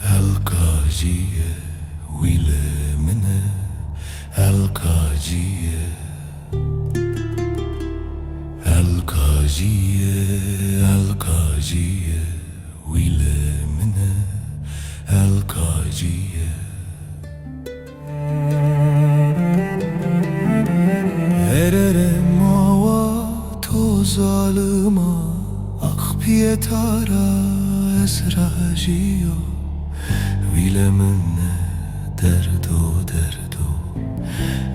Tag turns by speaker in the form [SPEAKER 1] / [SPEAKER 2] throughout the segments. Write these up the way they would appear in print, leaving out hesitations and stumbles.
[SPEAKER 1] القاجية ويلة منها القاجية القاجية ويلة منها القاجية Ererem ava toz alıma akpiyetara esrajiyo Vilemine derdo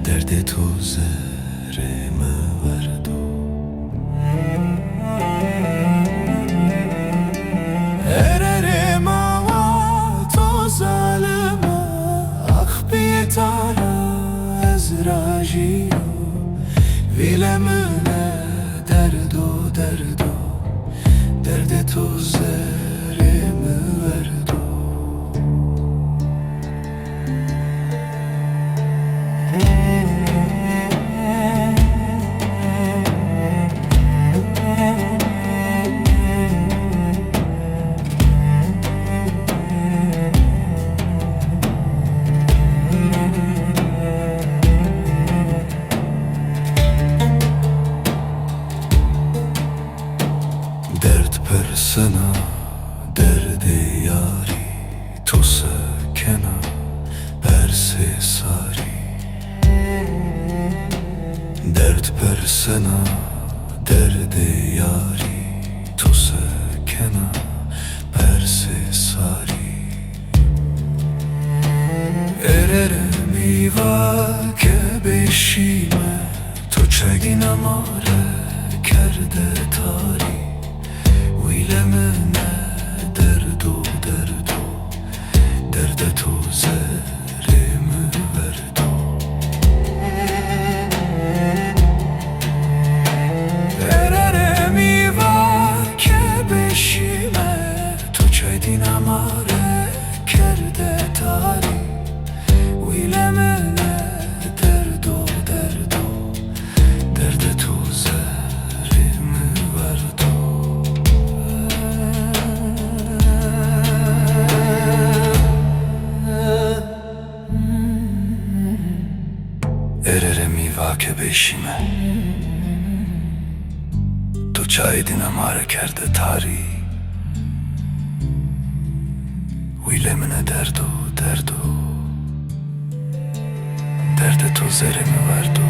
[SPEAKER 1] derde tozereme verdo Ererem ava toz alıma akpiyetara esrajiyo Vilemine derdo derde tozereme verdo Dert persena derde yari to sakena perse sari Dert persena derde yari to sakena perse sari Ererem iva ke beşime to çegina mare kerde tari Vilemine derdo derde tozerimi verdo Ererem iva ke beşime to çaydin amare kerde tari Vilemine derdo derde tozerimi verdo Ererem iva ke beşime to çaydin amare kerde tari Vilemine derdo derde tozerimi verdo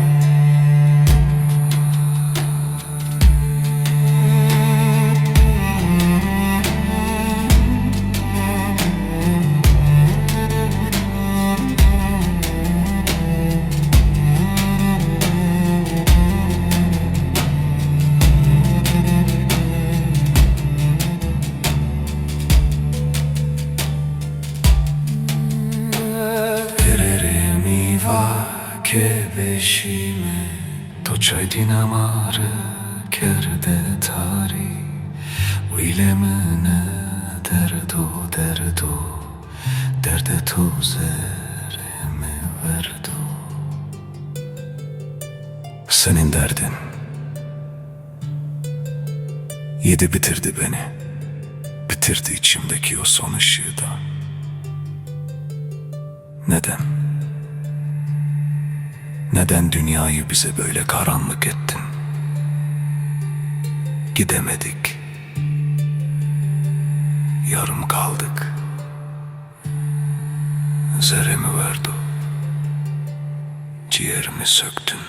[SPEAKER 1] Ke beşime to çaydin amare kerde tari Vilemine derdo derde tozerimi verdo Senin derdin yedi bitirdi beni Bitirdi içimdeki o son ışığı da Neden dünyayı bize böyle karanlık ettin? Gidemedik. Yarım kaldık. Zerremi verdi. Ciğerimi söktün.